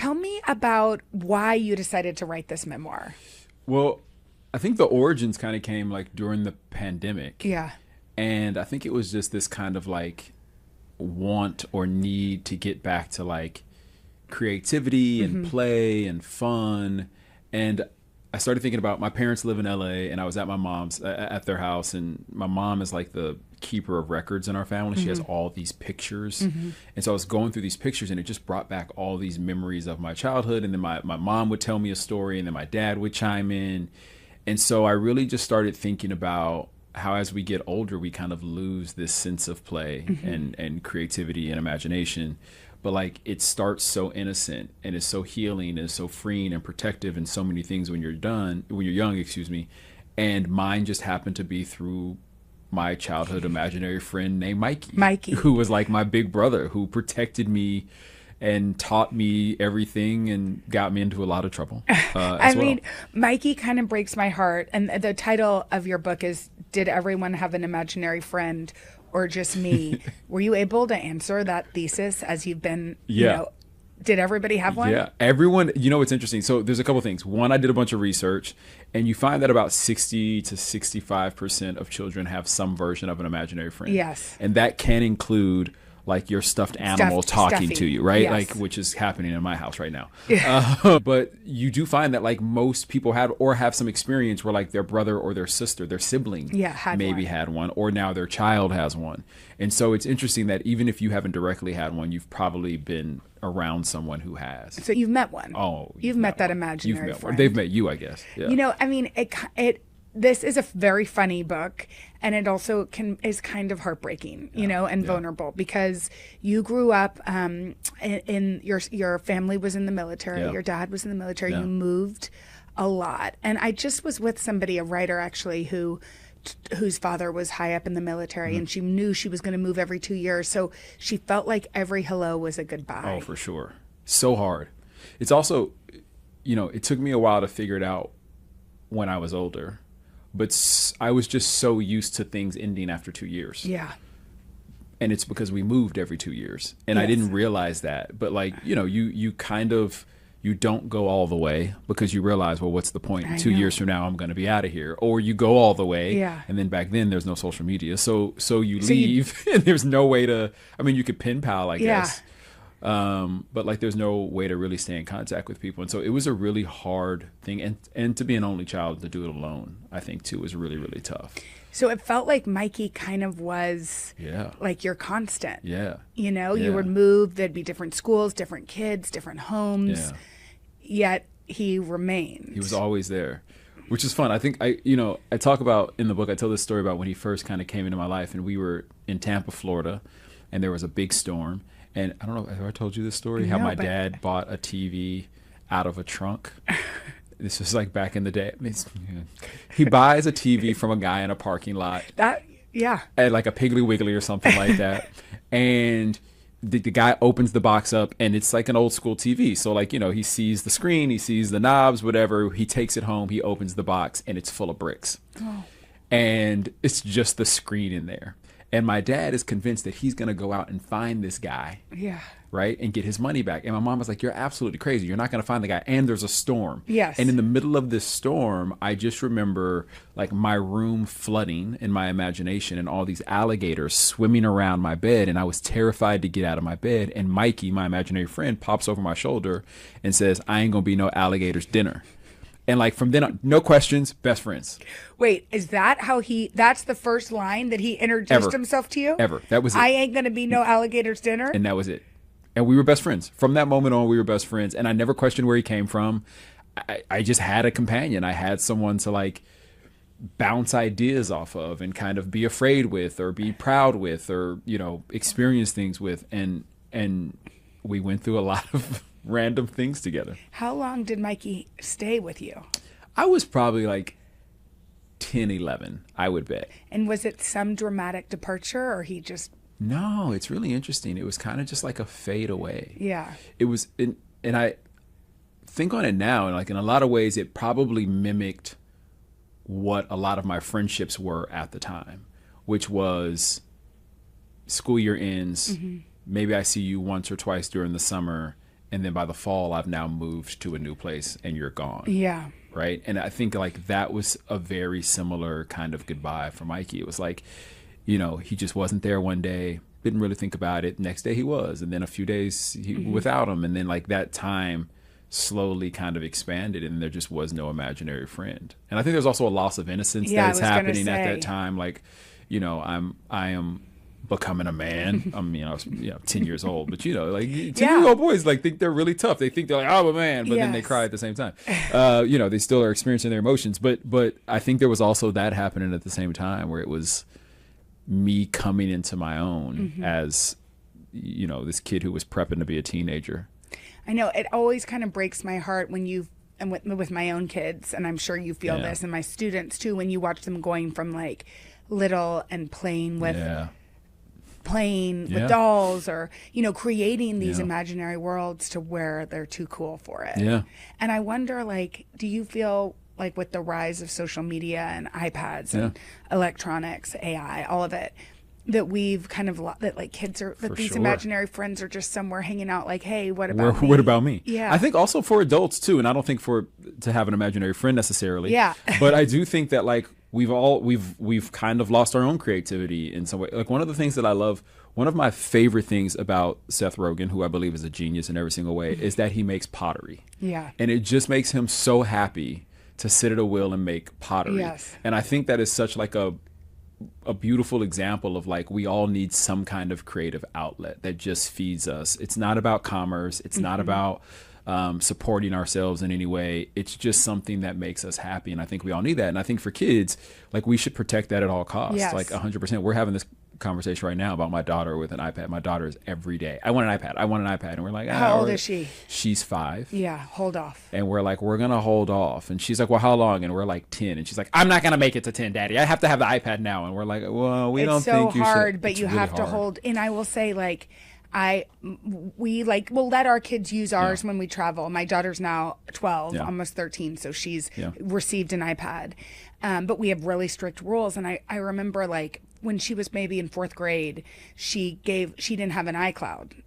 Tell me about why you decided to write this memoir. Well, I think the origins kind of came like during the pandemic. Yeah. And I think it was just this kind of like want or need to get back to like creativity and play and fun. And I started thinking about my parents live in LA, and I was at my mom's at their house, and my mom is like the keeper of records in our family. She has all these pictures. And so I was going through these pictures, and it just brought back all these memories of my childhood. And then my mom would tell me a story, and then my dad would chime in. And so I really just started thinking about how as we get older, we kind of lose this sense of play and creativity and imagination. But like it starts so innocent and is so healing and so freeing and protective and so many things when you're young, And mine just happened to be through my childhood imaginary friend named Mikey, who was like my big brother, who protected me and taught me everything and got me into a lot of trouble. I mean, Mikey kind of breaks my heart. And the title of your book is Did Everyone Have an Imaginary Friend or Just Me? Were you able to answer that thesis as you've been, did everybody have one? Yeah, everyone, it's interesting. So there's a couple things. One, I did a bunch of research, and you find that about 60 to 65% of children have some version of an imaginary friend. Yes. And that can include like your stuffed animal talking stuffy. To you, right? Yes. Like, which is happening in my house right now. But you do find that like most people have some experience where like their brother or their sister, their sibling had one, or now their child has one. And so it's interesting that even if you haven't directly had one, you've probably been around someone who has. So you've met one. Oh, you've met that imaginary friend. One. They've met you, I guess. Yeah. I mean, this is a very funny book, and it also is kind of heartbreaking, and vulnerable, because you grew up in your family was in the military. Your dad was in the military. You moved a lot. And I just was with somebody, a writer actually, whose father was high up in the military, and she knew she was going to move every 2 years. So she felt like every hello was a goodbye. Oh, for sure. So hard. It's also, it took me a while to figure it out when I was older. But I was just so used to things ending after 2 years. Yeah. And it's because we moved every 2 years. And I didn't realize that. But like, you kind of, you don't go all the way because you realize, well, what's the point? 2 years from now, I'm going to be out of here. Or you go all the way. Yeah. And then back then, there's no social media. So you leave and there's no way to, you could pen pal, I guess. But like there's no way to really stay in contact with people. And so it was a really hard thing. And to be an only child, to do it alone, I think too, was really, really tough. So it felt like Mikey kind of was like your constant. Yeah. You would move, there'd be different schools, different kids, different homes, yet he remained. He was always there, which is fun. I think I talk about in the book, I tell this story about when he first kind of came into my life, and we were in Tampa, Florida, and there was a big storm. And I don't know, have I told you this story? How my dad bought a TV out of a trunk. This was like back in the day. He buys a TV from a guy in a parking lot. At like a Piggly Wiggly or something like that. And the guy opens the box up, and it's like an old school TV. So like, he sees the screen, he sees the knobs, whatever. He takes it home, he opens the box, and it's full of bricks. Oh. And it's just the screen in there. And my dad is convinced that he's going to go out and find this guy. Yeah. Right? And get his money back. And my mom was like, you're absolutely crazy. You're not going to find the guy. And there's a storm. Yes. And in the middle of this storm, I just remember like my room flooding in my imagination and all these alligators swimming around my bed. And I was terrified to get out of my bed. And Mikey, my imaginary friend, pops over my shoulder and says, I ain't going to be no alligators dinner. And like from then on, no questions, best friends. Wait, is that how that's the first line that he introduced himself to you? Ever. That was it. I ain't going to be no alligator's dinner. And that was it. And we were best friends. From that moment on, we were best friends. And I never questioned where he came from. I just had a companion. I had someone to like bounce ideas off of and kind of be afraid with or be proud with or, experience things with. And we went through a lot of random things together. How long did Mikey stay with you? I was probably like 10, 11, I would bet. And was it some dramatic departure, or he just... No, it's really interesting. It was kind of just like a fade away. Yeah. It was, and I think on it now, and like in a lot of ways, it probably mimicked what a lot of my friendships were at the time, which was school year ends. Mm-hmm. Maybe I see you once or twice during the summer, and then by the fall I've now moved to a new place and you're gone. Yeah. Right. And I think like that was a very similar kind of goodbye for Mikey. It was like, you know, he just wasn't there one day, didn't really think about it. Next day he was, and then a few days without him. And then like that time slowly kind of expanded, and there just was no imaginary friend. And I think there's also a loss of innocence that's happening at that time. Like, you know, I am becoming a man. I'm, you know, 10 years old, but you know, like 10-year-old boys like think they're really tough. They think they're like, oh, I'm a man, but then they cry at the same time. You know, they still are experiencing their emotions, but I think there was also that happening at the same time, where it was me coming into my own as, you know, this kid who was prepping to be a teenager. I know it always kind of breaks my heart when and with my own kids, and I'm sure you feel this, and my students too, when you watch them going from like little and playing with dolls, or, you know, creating these imaginary worlds to where they're too cool for it. Yeah. And I wonder, like, do you feel like with the rise of social media and iPads and electronics, AI, all of it, that we've kind of that like kids are that these imaginary friends are just somewhere hanging out, like, hey, what about me? What about me? Yeah. I think also for adults too, and I don't think to have an imaginary friend necessarily. Yeah. But I do think that like we've kind of lost our own creativity in some way. Like one of the things that I love, one of my favorite things about Seth Rogen, who I believe is a genius in every single way, is that he makes pottery. Yeah. And it just makes him so happy to sit at a wheel and make pottery. Yes. And I think that is such like a beautiful example of like, we all need some kind of creative outlet that just feeds us. It's not about commerce. It's not about supporting ourselves in any way. It's just something that makes us happy. And I think we all need that. And I think for kids, like, we should protect that at all costs. Yes. Like 100%. We're having this conversation right now about my daughter with an iPad. My daughter is every day, I want an iPad. And we're like, how old is she? She's 5. Yeah, hold off. And we're like, we're gonna hold off. And she's like, well, how long? And we're like, 10. And she's like, I'm not gonna make it to 10, Daddy. I have to have the iPad now. And we're like, well, we don't think you should. It's so hard, but you have to hold. And I will say, like, we'll let our kids use ours when we travel. My daughter's now 12, almost 13, so she's received an iPad. But we have really strict rules. And I remember, like, when she was maybe in 4th grade, she didn't have an iCloud.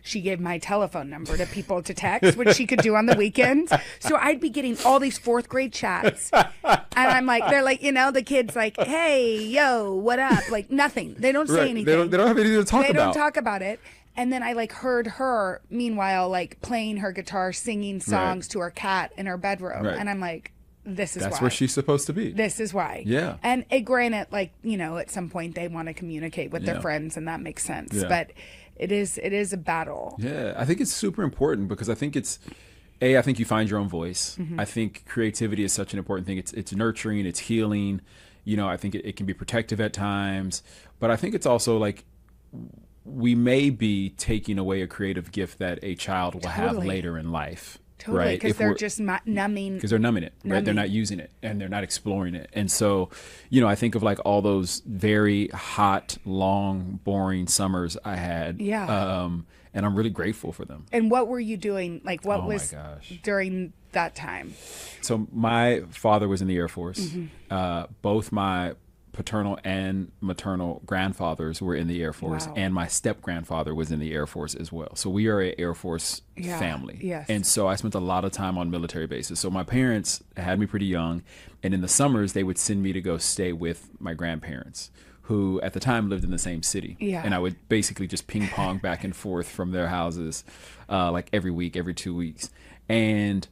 She gave my telephone number to people to text, which she could do on the weekends. So I'd be getting all these 4th grade chats. And I'm like, they're like, you know, the kids like, hey, yo, what up? Like, nothing. They don't say anything. They don't have anything to talk about. They don't talk about it. And then I like heard her, meanwhile, like playing her guitar, singing songs to her cat in her bedroom. Right. And I'm like, that's why. That's where she's supposed to be. This is why. Yeah. And granted, like, you know, at some point they want to communicate with their friends, and that makes sense. Yeah. But it is a battle. Yeah. I think it's super important, because I think I think you find your own voice. Mm-hmm. I think creativity is such an important thing. It's nurturing, it's healing. You know, I think it can be protective at times. But I think it's also like, we may be taking away a creative gift that a child will have later in life. Totally, right? Because they're just numbing. Because they're numbing it, right? They're not using it, and they're not exploring it. And so, you know, I think of like all those very hot, long, boring summers I had. Yeah. And I'm really grateful for them. And what were you doing? Like, what was during that time? So my father was in the Air Force. Mm-hmm. Both my paternal and maternal grandfathers were in the Air Force, and my step grandfather was in the Air Force as well. So we are an Air Force family. Yes. And so I spent a lot of time on military bases. So my parents had me pretty young, and in the summers they would send me to go stay with my grandparents, who at the time lived in the same city. Yeah. And I would basically just ping pong back and forth from their houses like every week, every 2 weeks. And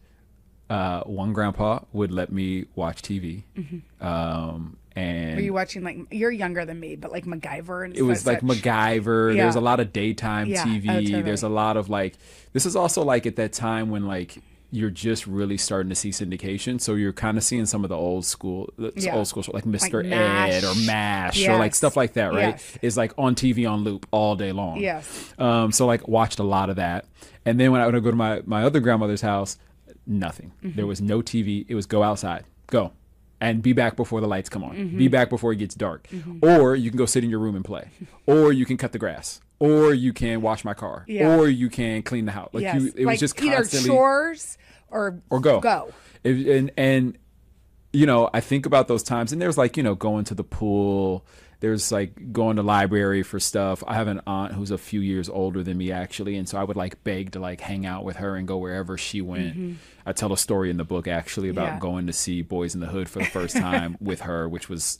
one grandpa would let me watch TV. Mm-hmm. And were you watching, like, you're younger than me, but like MacGyver and it was like MacGyver. There's a lot of daytime TV. Oh, totally. There's a lot of like, this is also like at that time when like you're just really starting to see syndication. So you're kind of seeing some of the old school shows, like Mr. Like Ed or MASH or like stuff like that, right? Yes. It's like on TV on loop all day long. Yes. So like watched a lot of that. And then when I would go to my other grandmother's house, nothing. Mm-hmm. There was no TV. It was go outside, go. And be back before the lights come on. Mm-hmm. Be back before it gets dark. Mm-hmm. Or you can go sit in your room and play. Or you can cut the grass. Or you can wash my car. Yeah. Or you can clean the house. Like it was just constantly either chores or go. And you know, I think about those times, and there's like, you know, going to the pool there's like going to library for stuff. I have an aunt who's a few years older than me actually, and so I would like beg to like hang out with her and go wherever she went. I tell a story in the book actually about going to see Boys in the Hood for the first time with her, which was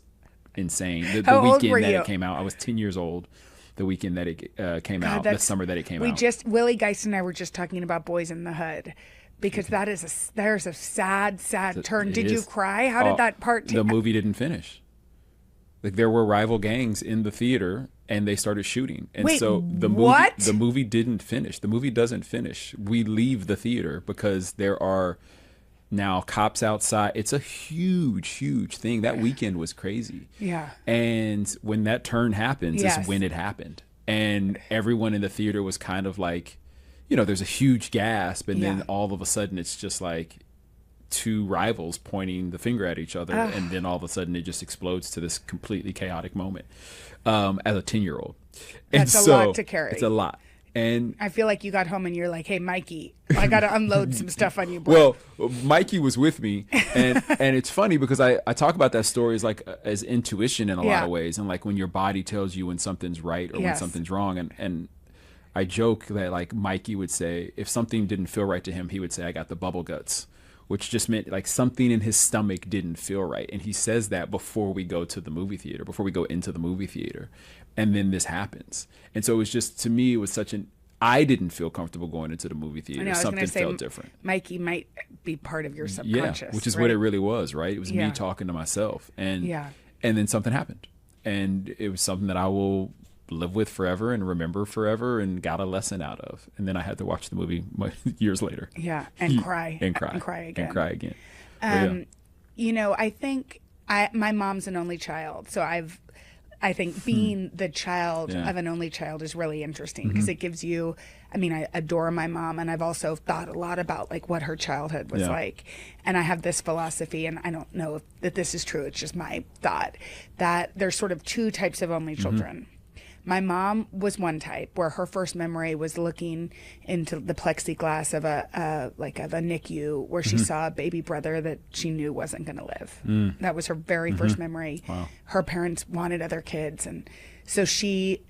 insane. The weekend that it came out, I was 10 years old. The weekend that it came out, the summer that it came out. Willie Geist and I were just talking about Boys in the Hood, because there's a sad turn. Did you cry? How did that part? The movie didn't finish. Like there were rival gangs in the theater, and they started shooting. And so the movie didn't finish. The movie doesn't finish. We leave the theater because there are now cops outside. It's a huge thing. That weekend was crazy. Yeah. And when that turn happens is when it happened. And everyone in the theater was kind of like, there's a huge gasp, and then all of a sudden it's just like two rivals pointing the finger at each other, and then all of a sudden it just explodes to this completely chaotic moment as a 10-year-old. That's a lot to carry. It's a lot. And I feel like you got home and you're like, hey, Mikey, I got to unload some stuff on you, boy. Well, Mikey was with me. And it's funny because I talk about that story as intuition in a lot of ways. And like when your body tells you when something's right or when something's wrong. And I joke that like Mikey would say, if something didn't feel right to him, he would say, I got the bubble guts, which just meant like something in his stomach didn't feel right. And he says that before we go to the movie theater, before we go into the movie theater. And then this happens. And so it was just, to me, it was I didn't feel comfortable going into the movie theater. Something felt different. Mikey might be part of your subconscious. Yeah, which is what it really was, right? It was me talking to myself. And then something happened. And it was something that I will live with forever and remember forever and got a lesson out of. And then I had to watch the movie years later. Yeah, and cry. And cry. And cry again. And cry again. I think my mom's an only child, so I think being the child of an only child is really interesting because it gives you, I adore my mom, and I've also thought a lot about like what her childhood was like. And I have this philosophy, and I don't know that this is true, it's just my thought, that there's sort of two types of only children. My mom was one type where her first memory was looking into the plexiglass of a NICU where she saw a baby brother that she knew wasn't going to live. That was her very first memory. Wow. Her parents wanted other kids, and so she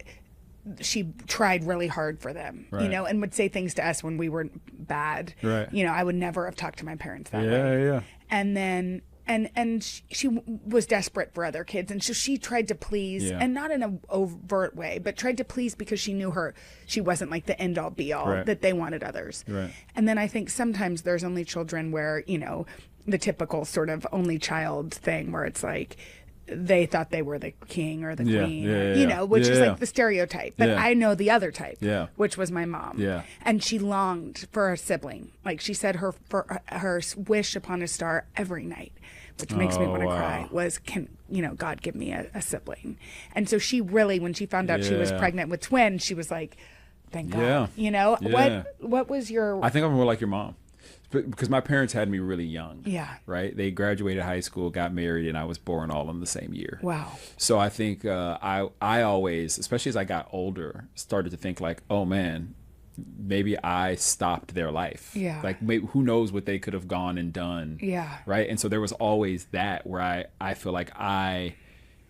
tried really hard for them, and would say things to us when we were bad. Right. I would never have talked to my parents that way. Yeah. And then And she was desperate for other kids, and so she tried to please, and not in an overt way, but tried to please because she knew she wasn't like the end all be all, that they wanted others. Right. And then I think sometimes there's only children where, the typical sort of only child thing where it's like they thought they were the king or the queen, which is like the stereotype. But I know the other type, which was my mom. Yeah. And she longed for a sibling. Like she said her wish upon a star every night, which makes me want to cry, was, God give me a sibling. And so she really, when she found out she was pregnant with twins, she was like, thank God. What was your... I think I'm more like your mom. Because my parents had me really young. Yeah. Right? They graduated high school, got married, and I was born all in the same year. Wow. So I think I always, especially as I got older, started to think like, oh man, maybe I stopped their life. Yeah. Like maybe, who knows what they could have gone and done. Yeah. Right? And so there was always that where I feel like I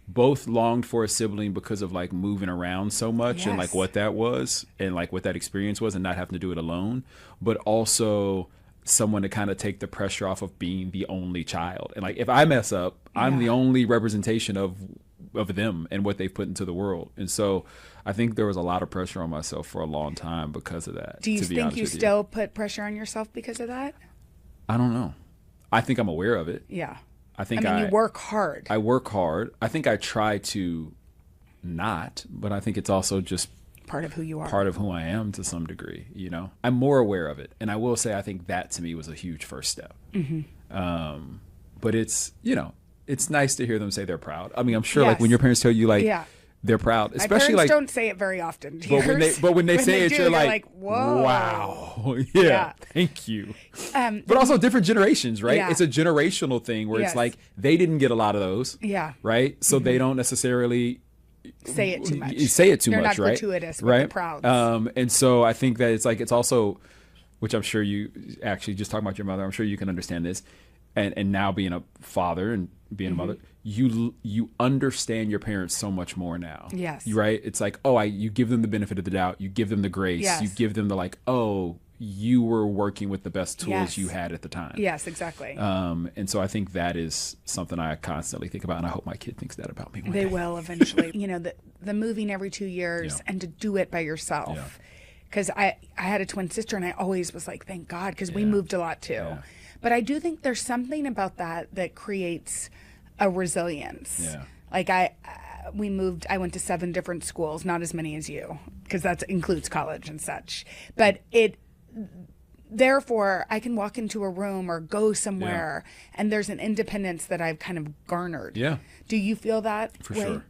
both longed for a sibling because of like moving around so much and like what that was and like what that experience was and not having to do it alone, but also someone to kind of take the pressure off of being the only child. And like if I mess up, I'm the only representation of them and what they've put into the world. And so I think there was a lot of pressure on myself for a long time because of that. Do you think you still put pressure on yourself because of that? I don't know. I think I'm aware of it. Yeah. I think you work hard. I work hard. I think I try to not, but I think it's also just part of who you are. Part of who I am to some degree, I'm more aware of it. And I will say, I think that to me was a huge first step. Mm-hmm. But it's, it's nice to hear them say they're proud. I mean, I'm sure like when your parents tell you like they're proud, especially my parents don't say it very often. But when they say it, you're like, whoa, wow. Yeah. Thank you. But also different generations, right? Yeah. It's a generational thing where it's like, they didn't get a lot of those. Yeah. Right. So they don't necessarily say it too much. They're not right? gratuitous with the prouds. And so I think that it's also, which I'm sure you actually just talking about your mother, I'm sure you can understand this. and now being a father and being a mother, you understand your parents so much more now. Yes. Right? It's like, you give them the benefit of the doubt. You give them the grace. Yes. You give them the like, you were working with the best tools Yes. you had at the time. Yes, exactly. And so I think that is something I constantly think about, and I hope my kid thinks that about me one They day. will eventually. The moving every 2 years and to do it by yourself. Because I had a twin sister, and I always was like, thank God, because we moved a lot too. Yeah. But I do think there's something about that creates a resilience. Yeah. Like I went to 7 different schools, not as many as you, because that includes college and such. But therefore, I can walk into a room or go somewhere, and there's an independence that I've kind of garnered. Yeah. Do you feel that? For sure.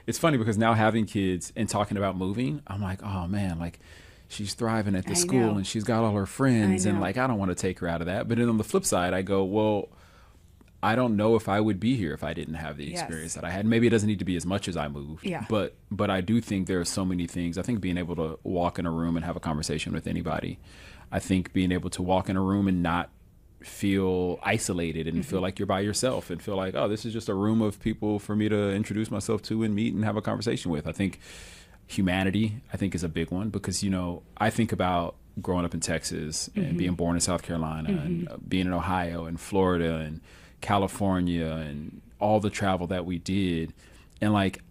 It's funny because now having kids and talking about moving, I'm like, oh man, like she's thriving at this school and she's got all her friends, and like I don't want to take her out of that. But then on the flip side, I go, well, I don't know if I would be here if I didn't have the experience that I had. Maybe it doesn't need to be as much as I moved. Yeah. But I do think there are so many things. I think being able to walk in a room and have a conversation with anybody. I think being able to walk in a room and not feel isolated and feel like you're by yourself and feel like, this is just a room of people for me to introduce myself to and meet and have a conversation with. I think humanity, is a big one because, I think about growing up in Texas and being born in South Carolina and being in Ohio and Florida and California and all the travel that we did. And like,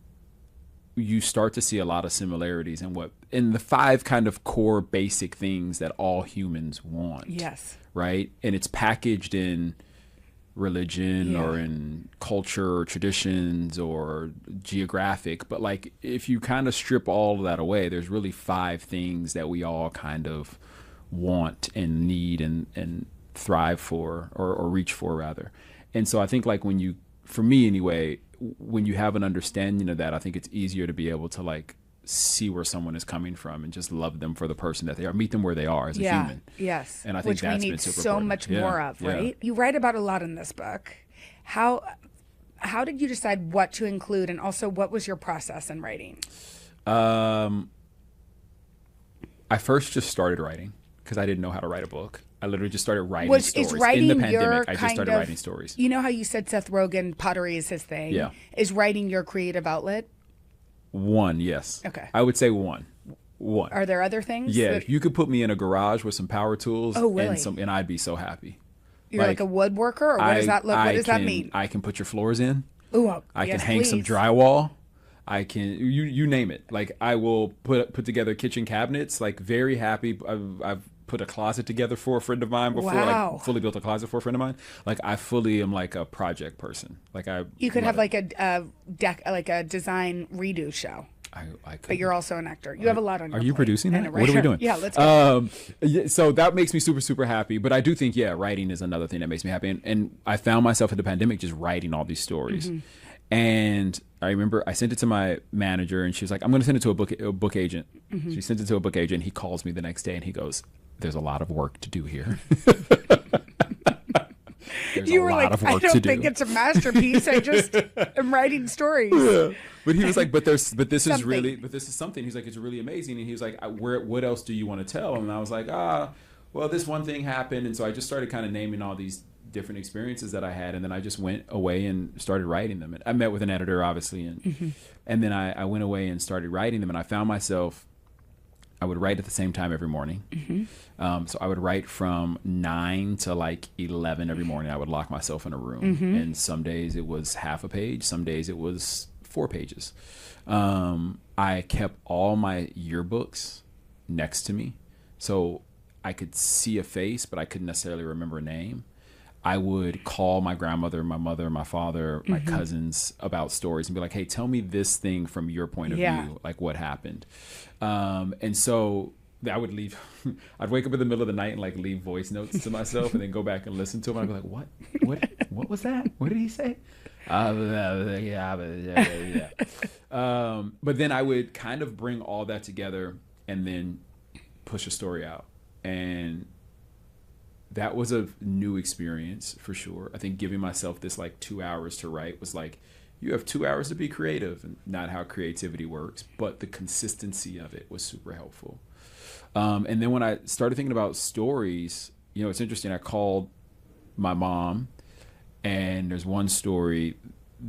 you start to see a lot of similarities in the 5 kind of core basic things that all humans want. Yes. Right. And it's packaged in religion or in culture or traditions or geographic. But like, if you kind of strip all of that away, there's really 5 things that we all kind of want and need and thrive for or reach for rather. And so I think like for me anyway, when you have an understanding of that, I think it's easier to be able to like see where someone is coming from and just love them for the person that they are, meet them where they are as a human. Yes. And I think which that's we been need super so important. much more of, right? You write about a lot in this book. How did you decide what to include, and also what was your process in writing? I first just started writing because I didn't know how to write a book. I literally just started writing stories. Is writing in the pandemic, your I just started writing stories. You know how you said Seth Rogen, pottery is his thing? Yeah. Is writing your creative outlet? One, yes. Okay. I would say one. Are there other things? Yeah, if you could put me in a garage with some power tools and I'd be so happy. You're like a woodworker, or what does that look? What does that mean? I can put your floors in. Ooh, I can hang some drywall. I can you name it. Like I will put together kitchen cabinets. Like very happy. I've put a closet together for a friend of mine before. Wow. Like fully built a closet for a friend of mine. Like I fully am like a project person. Like you could have like a design redo show. I could. But you're also an actor. You have a lot on your plate. Are you producing that? What are we doing? Yeah, let's go. So that makes me super, super happy. But I do think, writing is another thing that makes me happy. And I found myself in the pandemic just writing all these stories. And I remember I sent it to my manager, and she was like, I'm going to send it to a book agent. She sent it to a book agent. He calls me the next day, and he goes, there's a lot of work to do here. You were like, I don't think it's a masterpiece. I just am writing stories. Yeah. But he was like, but this is something. He's like, it's really amazing. And he was like, what else do you want to tell? And I was like, well, this one thing happened. And so I just started kind of naming all these different experiences that I had. And then I just went away and started writing them. And I met with an editor, obviously. And then I went away and started writing them. And I found myself, I would write at the same time every morning. So I would write from 9 to like 11 every morning. I would lock myself in a room. And some days it was half a page. Some days it was 4 pages. I kept all my yearbooks next to me. So I could see a face, but I couldn't necessarily remember a name. I would call my grandmother, my mother, my father, my cousins about stories and be like, hey, tell me this thing from your point of view, like what happened. And so I would leave, I'd wake up in the middle of the night and like leave voice notes to myself and then go back and listen to them. I'd be like, what was that? What did he say? But then I would kind of bring all that together and then push a story out. And that was a new experience for sure. I think giving myself this like 2 hours to write was like, you have 2 hours to be creative, and not how creativity works, but the consistency of it was super helpful. And then when I started thinking about stories, it's interesting. I called my mom And there's one story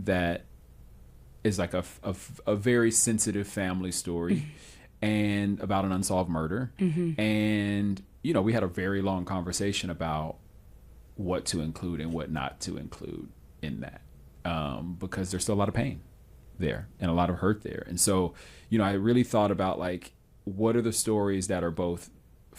that is like a very sensitive family story and about an unsolved murder. And, you know, we had a very long conversation about what to include and what not to include in that, because there's still a lot of pain there and a lot of hurt there. And so, you know, I really thought about like, what are the stories that are both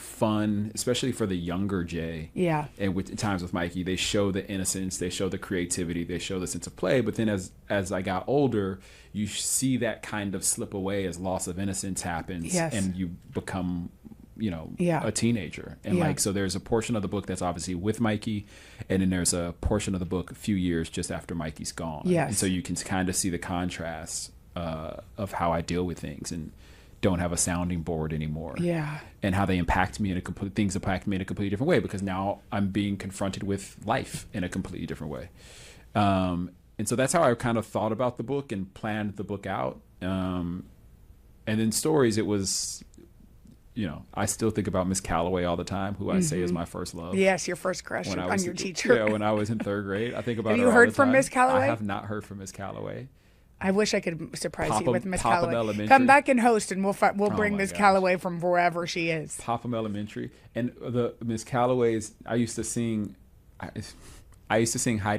fun, especially for the younger Jay. Yeah. And with times with Mikey, they show the innocence, they show the creativity, they show the sense of play. But then as I got older, you see that kind of slip away as loss of innocence happens. Yes. And you become, you know, Yeah. a teenager. And Yeah. like, so there's a portion of the book that's obviously with Mikey, and then there's a portion of the book a few years just after Mikey's gone. Yes. And so you can kind of see the contrast of how I deal with things and don't have a sounding board anymore. Yeah. And how they impact me in a things impact me in a completely different way, because now I'm being confronted with life in a completely different way. And so that's how I kind of thought about the book and planned the book out. And then stories, it was, you know, I still think about Miss Calloway all the time, who I say is my first love. Yes, your first crush on your teacher. Yeah, when I was in third grade. I think about Have her you all heard the from time. Miss Calloway? I have not heard from Miss Calloway. I wish I could surprise you with Miss Popham Calloway. Elementary. Come back and host, and we'll bring my Miss gosh. Calloway from wherever she is. Popham Elementary. And the Miss Calloway's, I used to sing Heidi,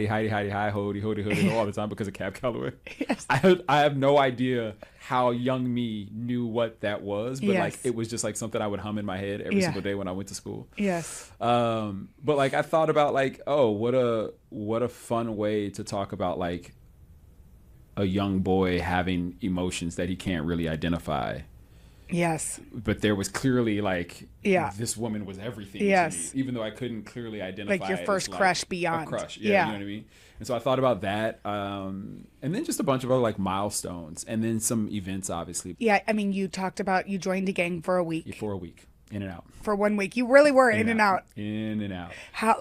Heidi, Heidi, Hi, Hody, Hody, Hody all the time because of Cab Calloway. Yes. I have no idea how young me knew what that was, but Yes. like it was just like something I would hum in my head every Yeah. single day when I went to school. Yes. But like I thought about like, oh, what a fun way to talk about like a young boy having emotions that he can't really identify. Yes. But there was clearly like, Yeah. this woman was everything Yes. to me, even though I couldn't clearly identify Like your it first as, like, crush beyond. a crush. Yeah. You know what I mean? And so I thought about that, and then just a bunch of other like milestones, and then some events, obviously, Yeah. I mean, you talked about you joined a gang for a week. for a week, in and out, For 1 week. You really were in and out. in and out. How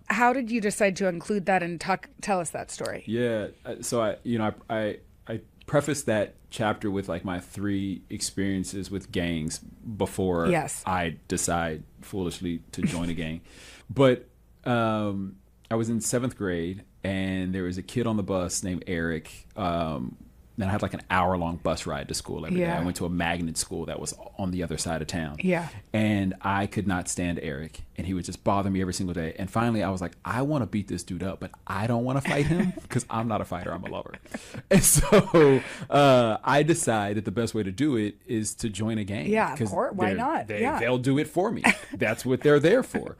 how did you decide to include that and tell us that story? Yeah. So I prefaced that chapter with like my 3 experiences with gangs before Yes. I decide foolishly to join a gang. But I was in 7th grade, and there was a kid on the bus named Eric. Then I had like an hour-long bus ride to school every day. Yeah. I went to a magnet school that was on the other side of town. Yeah. And I could not stand Eric, and he would just bother me every single day. And finally, I was like, I want to beat this dude up, but I don't want to fight him because I'm not a fighter. I'm a lover. And so I decided that the best way to do it is to join a gang. Yeah, of course. Why not? Yeah. They'll do it for me. That's what they're there for.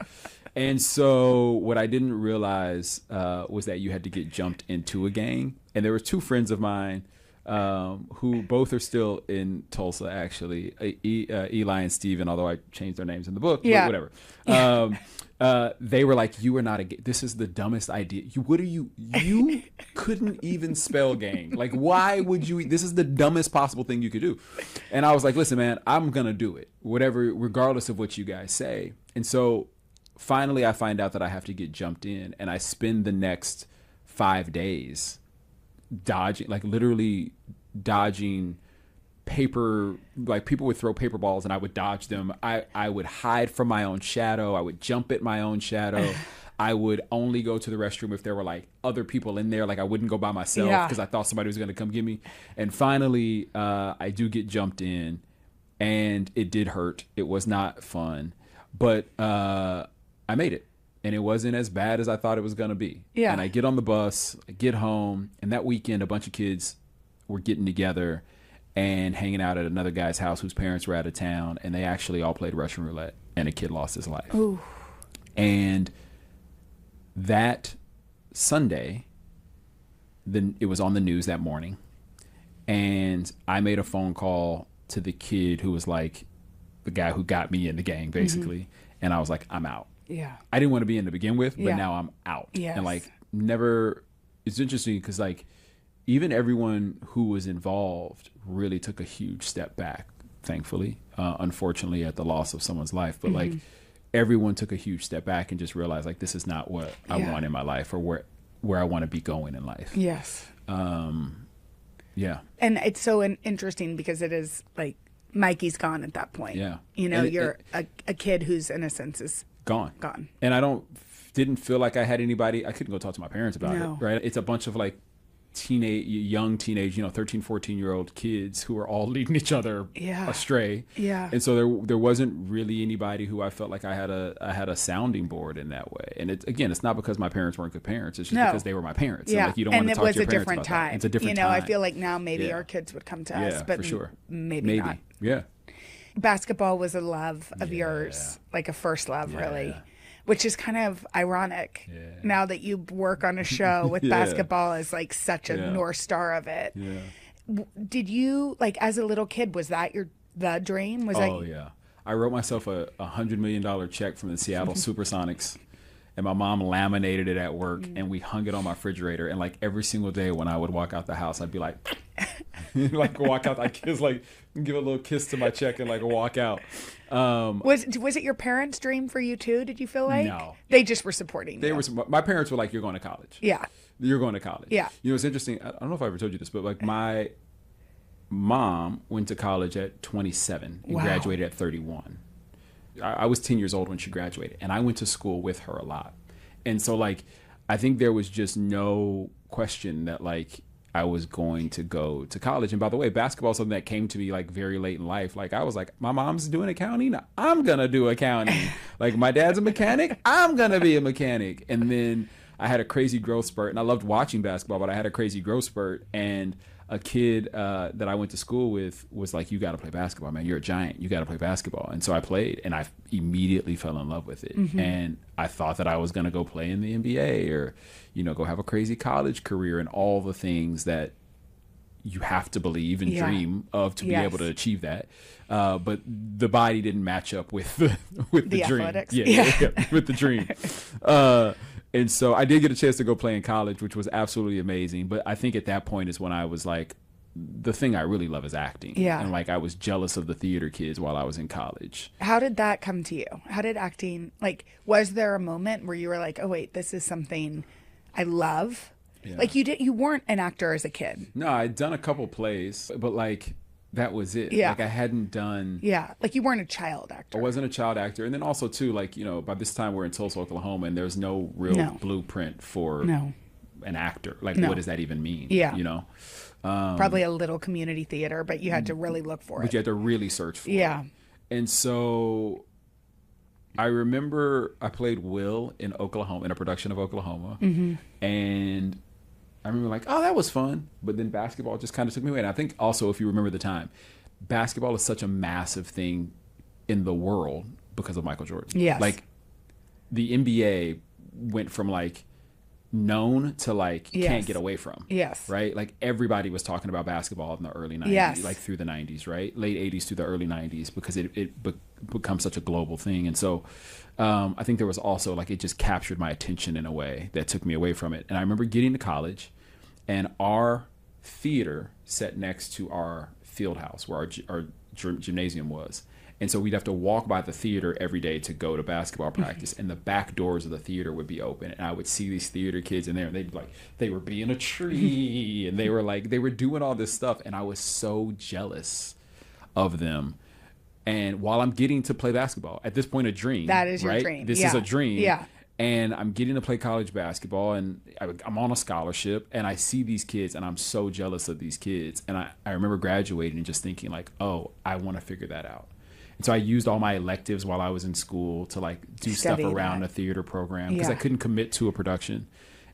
And so what I didn't realize was that you had to get jumped into a gang. And there were 2 friends of mine who both are still in Tulsa, actually, Eli and Steven, although I changed their names in the book, Yeah. but whatever. They were like, you are not this is the dumbest idea. You couldn't even spell gang. Like, why would you, this is the dumbest possible thing you could do. And I was like, listen, man, I'm going to do it, whatever, regardless of what you guys say. And so finally I find out that I have to get jumped in, and I spend the next 5 days dodging, like literally dodging paper, like people would throw paper balls and I would dodge them. I would hide from my own shadow. I would jump at my own shadow. I would only go to the restroom if there were like other people in there. Like I wouldn't go by myself because I thought somebody was going to come get me. And finally, I do get jumped in, and it did hurt. It was not fun, but I made it. And it wasn't as bad as I thought it was going to be. Yeah. And I get on the bus, I get home, and that weekend a bunch of kids were getting together and hanging out at another guy's house whose parents were out of town, and they actually all played Russian roulette, and a kid lost his life. Ooh. And that Sunday, then it was on the news that morning, and I made a phone call to the kid who was like the guy who got me in the gang, basically, and I was like, I'm out. Yeah. I didn't want to be in to begin with, but Yeah. now I'm out. Yes. And like never, it's interesting because like even everyone who was involved really took a huge step back, thankfully, unfortunately at the loss of someone's life, but like everyone took a huge step back and just realized like this is not what I want in my life, or where I want to be going in life. Yes. Yeah. And it's so interesting because it is like Mikey's gone at that point. Yeah. You know, And you're a kid whose innocence is Gone. gone. And I don't didn't feel like I had anybody. I couldn't go talk to my parents about it, right? It's a bunch of like young teenage, 13, 14-year-old kids who are all leading each other astray. Yeah. And so there wasn't really anybody who I felt like I had a sounding board in that way. And it's not because my parents weren't good parents. It's just because they were my parents. Yeah. And like, you don't want to talk to your parents about that. It's a different time. I feel like now maybe our kids would come to us, but for sure. maybe not. Yeah. Basketball was a love of yours, like a first love, really. Which is kind of ironic now that you work on a show with basketball as like such a North Star of it. Yeah. Did you, like, as a little kid, was that the dream? Yeah. I wrote myself a $100 million check from the Seattle Supersonics, and my mom laminated it at work, and we hung it on my refrigerator. And like every single day when I would walk out the house, I'd be like, walk out, I kiss, like give a little kiss to my check and like walk out. Was it your parents' dream for you too? Did you feel like? No. They just were supporting you. My parents were like, you're going to college. Yeah. You're going to college. Yeah. It's interesting. I don't know if I ever told you this, but like my mom went to college at 27 and graduated at 31. I was 10 years old when she graduated, and I went to school with her a lot. And so like, I think there was just no question that like I was going to go to college. And by the way, basketball is something that came to me like very late in life. Like I was like, my mom's doing accounting, I'm gonna do accounting. Like my dad's a mechanic, I'm gonna be a mechanic. And then I had a crazy growth spurt, and I loved watching basketball, but I had a crazy growth spurt, and a kid that I went to school with was like, you got to play basketball, man. You're a giant. You got to play basketball. And so I played, and I immediately fell in love with it. Mm-hmm. And I thought that I was going to go play in the NBA or, go have a crazy college career and all the things that you have to believe and dream of to be able to achieve that. But the body didn't match up with the dream. Athletics. Yeah, with the dream. And so I did get a chance to go play in college, which was absolutely amazing. But I think at that point is when I was like, the thing I really love is acting. Yeah. And like I was jealous of the theater kids while I was in college. How did that come to you? How did acting, like, was there a moment where you were like, oh, wait, this is something I love? Yeah. Like you weren't an actor as a kid. No, I'd done a couple plays, but like that was it. Yeah. Like I hadn't done. Yeah. Like you weren't a child actor. I wasn't a child actor. And then also too, like, by this time we're in Tulsa, Oklahoma, and there's no real blueprint for an actor. Like what does that even mean? Yeah. Probably a little community theater, but you had to really look for it. But you had to really search for it. Yeah. And so I remember I played Will in Oklahoma, in a production of Oklahoma. Mm-hmm. And I remember like, oh, that was fun. But then basketball just kind of took me away. And I think also, if you remember the time, basketball is such a massive thing in the world because of Michael Jordan. Yes. Like the NBA went from like known to like can't get away from. Yes. Right? Like everybody was talking about basketball in the early 90s, like through the 90s, right? Late 80s through the early 90s because it becomes such a global thing. And so I think there was also like it just captured my attention in a way that took me away from it. And I remember getting to college and our theater sat next to our field house where our gymnasium was. And so we'd have to walk by the theater every day to go to basketball practice, and the back doors of the theater would be open, and I would see these theater kids in there, and they'd be like, they were being a tree, and they were doing all this stuff, and I was so jealous of them. And while I'm getting to play basketball, at this point, a dream. That is your dream. This is a dream. Yeah. And I'm getting to play college basketball, and I'm on a scholarship, and I see these kids, and I'm so jealous of these kids. And I remember graduating and just thinking like, oh, I want to figure that out. And so I used all my electives while I was in school to like do stuff around a theater program because I couldn't commit to a production,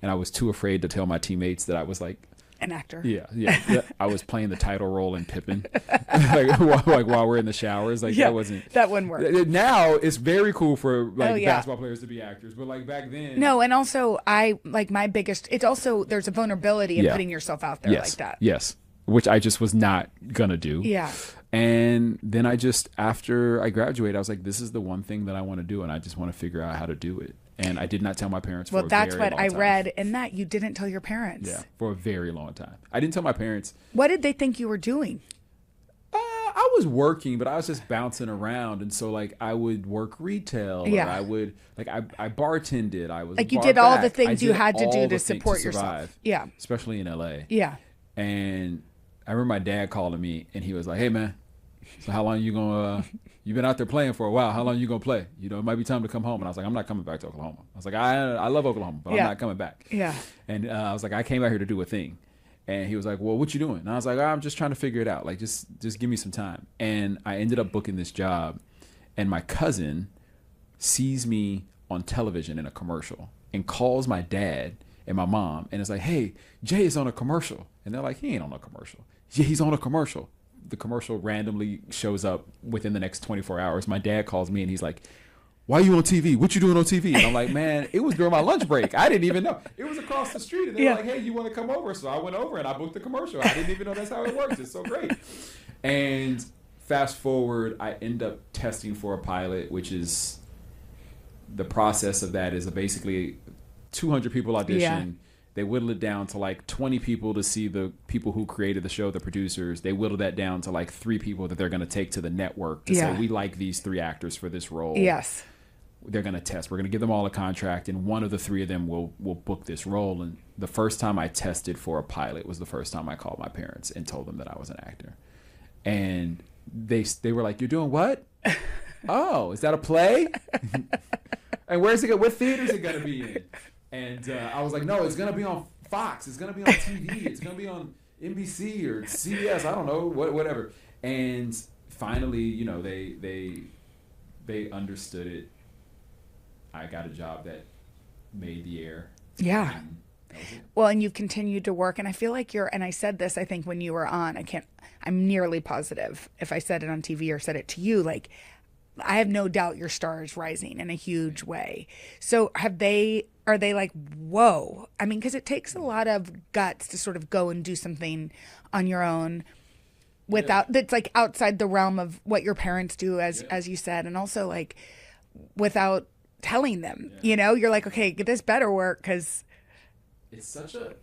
and I was too afraid to tell my teammates that I was like an actor. Yeah. I was playing the title role in Pippin, like while we're in the showers. Like that wouldn't work. Now it's very cool for like basketball players to be actors, but like back then. No, and also it's also there's a vulnerability in putting yourself out there like that. Yes. Which I just was not gonna do. Yeah. And then after I graduated, I was like, this is the one thing that I want to do, and I just want to figure out how to do it. And I did not tell my parents for a very long time. Well, that's what I read in that. You didn't tell your parents. Yeah, for a very long time. I didn't tell my parents. What did they think you were doing? I was working, but I was just bouncing around. And so, like, I would work retail. Or I would, like, I bartended. I was like, you did all the things you had to do to support yourself. Yeah. Especially in LA. Yeah. And I remember my dad calling me, and he was like, hey, man, So how long you gonna? You've been out there playing for a while. How long you gonna play? You know, it might be time to come home. And I was like, I'm not coming back to Oklahoma. I was like, I love Oklahoma, but I'm not coming back. Yeah. And I was like, I came out here to do a thing. And he was like, well, what you doing? And I was like, I'm just trying to figure it out. Like, just give me some time. And I ended up booking this job. And my cousin sees me on television in a commercial and calls my dad and my mom. And it's like, hey, Jay is on a commercial. And they're like, he ain't on a commercial. Yeah, he's on a commercial. The commercial randomly shows up within the next 24 hours. My dad calls me and he's like, why are you on TV? What you doing on TV? And I'm like, man, it was during my lunch break. I didn't even know. It was across the street. And they were like, hey, you want to come over? So I went over and I booked the commercial. I didn't even know that's how it works. It's so great. And fast forward, I end up testing for a pilot, which is the process of that is basically 200 people audition. Yeah. They whittle it down to like 20 people to see the people who created the show, the producers. They whittle that down to like 3 people that they're going to take to the network to say, we like these 3 actors for this role. Yes. They're going to test. We're going to give them all a contract, and one of the 3 of them will book this role. And the first time I tested for a pilot was the first time I called my parents and told them that I was an actor. And they were like, you're doing what? Oh, is that a play? And where's it? What theater is it going to be in? And I was like, no, it's going to be on Fox. It's going to be on TV. It's going to be on NBC or CBS. I don't know, whatever. And finally, you know, they understood it. I got a job that made the air. Yeah. Well, and you've continued to work, and I feel like and I said this, I think, when you were on, I'm nearly positive if I said it on TV or said it to you, like, I have no doubt your star is rising in a huge way. So are they like, whoa? I mean, because it takes a lot of guts to sort of go and do something on your own that's like outside the realm of what your parents do, as you said, and also like without telling them, you know, you're like, okay, this better work because it's such a,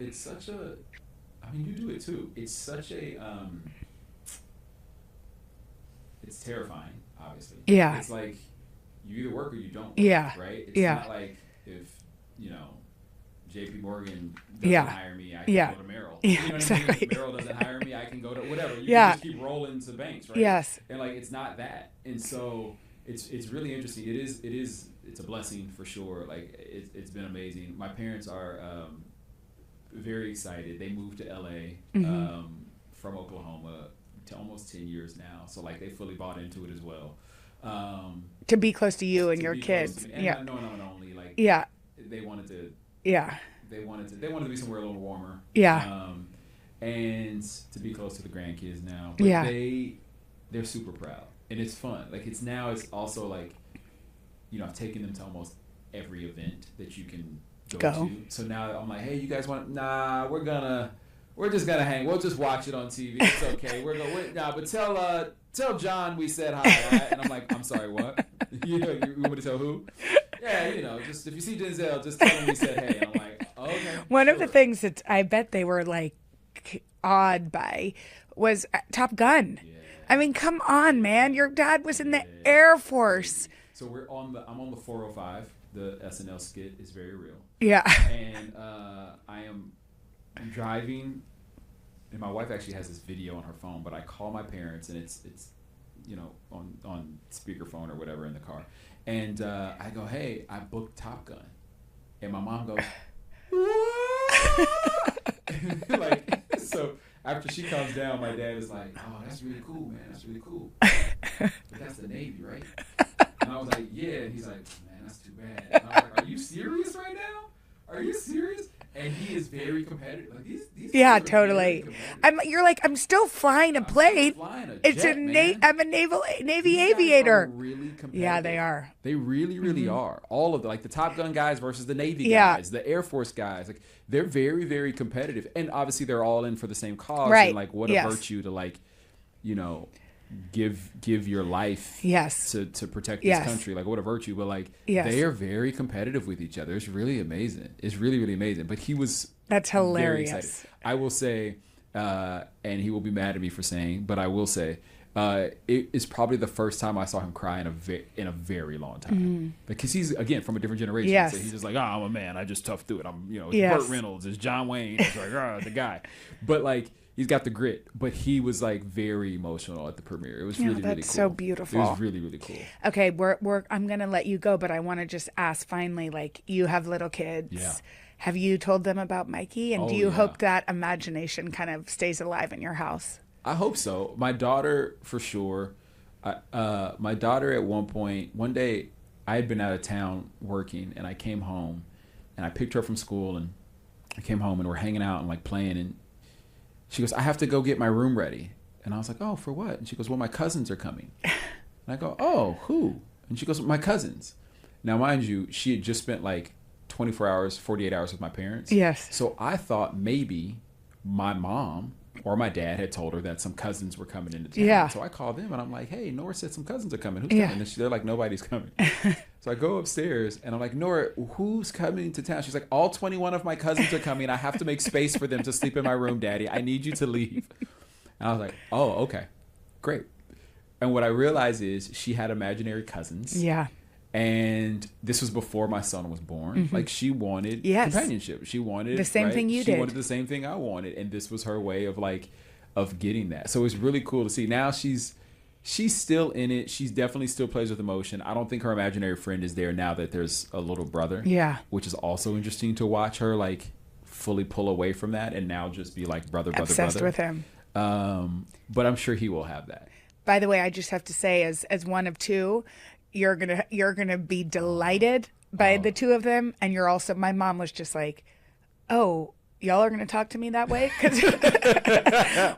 I mean, you do it too. It's such a, it's terrifying, obviously. Yeah. It's like you either work or you don't work, right? It's not like if, you know, JP Morgan doesn't hire me, I can go to Merrill. Yeah, you know what exactly. I mean? If Merrill doesn't hire me, I can go to whatever. You can just keep rolling to banks, right? Yes. And like, it's not that. And so it's really interesting. It's a blessing for sure. Like it's been amazing. My parents are very excited. They moved to LA from Oklahoma to almost 10 years now. So like they fully bought into it as well. To be close to you and your kids. And yeah. I know I'm an only, like they wanted to they wanted to be somewhere a little warmer. Yeah. And to be close to the grandkids now. But they're super proud. And it's fun. Like it's also like, you know, I've taken them to almost every event that you can go to. So now I'm like, hey, you guys want? Nah, we're just gonna hang. We'll just watch it on TV. It's okay. But tell John we said hi. Right? And I'm like, I'm sorry, what? You want me to tell who? Yeah, you know, just if you see Denzel, just tell him we said hey. And I'm like, okay. One of the things that I bet they were like awed by was Top Gun. Yeah. I mean, come on, man. Your dad was in the Air Force. So I'm on the 405. The SNL skit is very real. Yeah. And I'm driving, and my wife actually has this video on her phone, but I call my parents, and it's you know, on speakerphone or whatever in the car. And I go, hey, I booked Top Gun. And my mom goes, what? Like, so after she comes down, my dad is like, oh, that's really cool, man. That's really cool. But that's the Navy, right? And I was like, yeah. And he's like, man, that's too bad. And I was like, are you serious right now? Are you serious? And he is very competitive. Like these totally. You're like, I'm still flying a plane. I'm a Navy aviator. Are really competitive. Yeah, they are. They really, really are. All of the Top Gun guys versus the Navy guys, the Air Force guys. Like they're very, very competitive. And obviously they're all in for the same cause. Right. And like what a virtue to like, you know, give your life to protect this country. Like what a virtue. But like they are very competitive with each other. It's really amazing. It's really, really amazing. But he was that's hilarious. I will say, and he will be mad at me for saying, but I will say, it is probably the first time I saw him cry in a very long time. Because he's again from a different generation. Yes. So he's just like, I'm a man. I just tough through it. I'm it's Burt Reynolds, it's John Wayne. It's like the guy. But like he's got the grit, but he was like very emotional at the premiere. It was really really cool. That's so beautiful. It was really really cool. Okay, I'm gonna let you go, but I want to just ask finally, like, you have little kids. Yeah. Have you told them about Mikey? And do you hope that imagination kind of stays alive in your house? I hope so. My daughter, for sure. My daughter at one day, I had been out of town working, and I came home, and I picked her from school, and I came home, and we're hanging out and like playing, and she goes, "I have to go get my room ready." And I was like, "Oh, for what?" And she goes, "Well, my cousins are coming." And I go, "Oh, who?" And she goes, "My cousins." Now, mind you, she had just spent like 24 hours, 48 hours with my parents. Yes. So I thought maybe my mom or my dad had told her that some cousins were coming into town. Yeah. So I called them and I'm like, "Hey, Nora said some cousins are coming. Who's coming?" And they're like, "Nobody's coming." So I go upstairs and I'm like, "Nora, who's coming to town?" She's like, "All 21 of my cousins are coming. I have to make space for them to sleep in my room, Daddy. I need you to leave." And I was like, "Oh, okay, great." And what I realized is she had imaginary cousins. Yeah. And this was before my son was born. Like, she wanted companionship. She wanted the same thing you did. She wanted the same thing I wanted, and this was her way of getting that. So it's really cool to see. Now she's still in it. She's definitely still plays with emotion. I don't think her imaginary friend is there now that there's a little brother. Yeah, which is also interesting to watch her like fully pull away from that and now just be like brother. Obsessed with him. But I'm sure he will have that. By the way, I just have to say, as one of two, you're gonna be delighted by the two of them, and you're also. My mom was just like, "Oh, y'all are gonna talk to me that way?" Because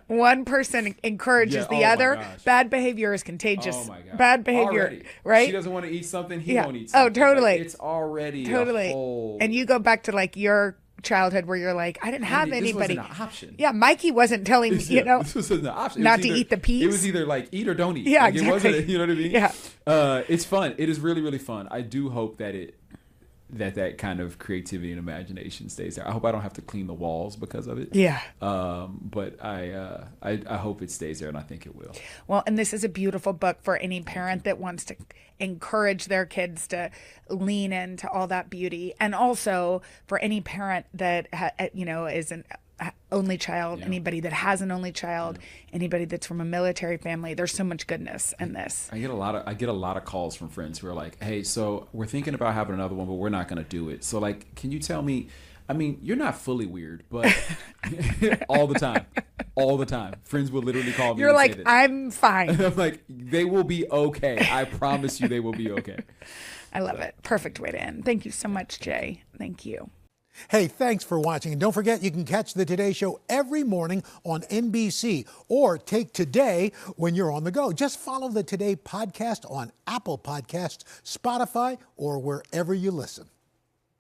one person encourages the other. Bad behavior is contagious. Oh my gosh. Bad behavior, already. Right? She doesn't want to eat something. He won't eat something. Oh, totally. Like, it's already totally. A whole... And you go back to like your childhood where you're like, I didn't have anybody. This wasn't an option. Yeah, Mikey wasn't telling me, this wasn't an option. Not to eat the peas. It was either like eat or don't eat. Yeah, like, exactly. It wasn't, you know what I mean? Yeah. It's fun. It is really, really fun. I do hope that that kind of creativity and imagination stays there. I hope I don't have to clean the walls because of it. Yeah. But I hope it stays there, and I think it will. Well, and this is a beautiful book for any parent that wants to encourage their kids to lean into all that beauty, and also for any parent that is an only child, anybody that has an only child, anybody that's from a military family. There's so much goodness in this. I get a lot of calls from friends who are like, "Hey, so we're thinking about having another one, but we're not going to do it. So like, can you tell me? I mean, you're not fully weird, but all the time, friends will literally call me. You're and like, say this. I'm fine. And I'm like, they will be okay. I promise you, they will be okay. I love it. Perfect way to end. Thank you so much, Jay. Thank you. Hey, thanks for watching. And don't forget, you can catch the Today Show every morning on NBC or take Today when you're on the go. Just follow the Today podcast on Apple Podcasts, Spotify, or wherever you listen.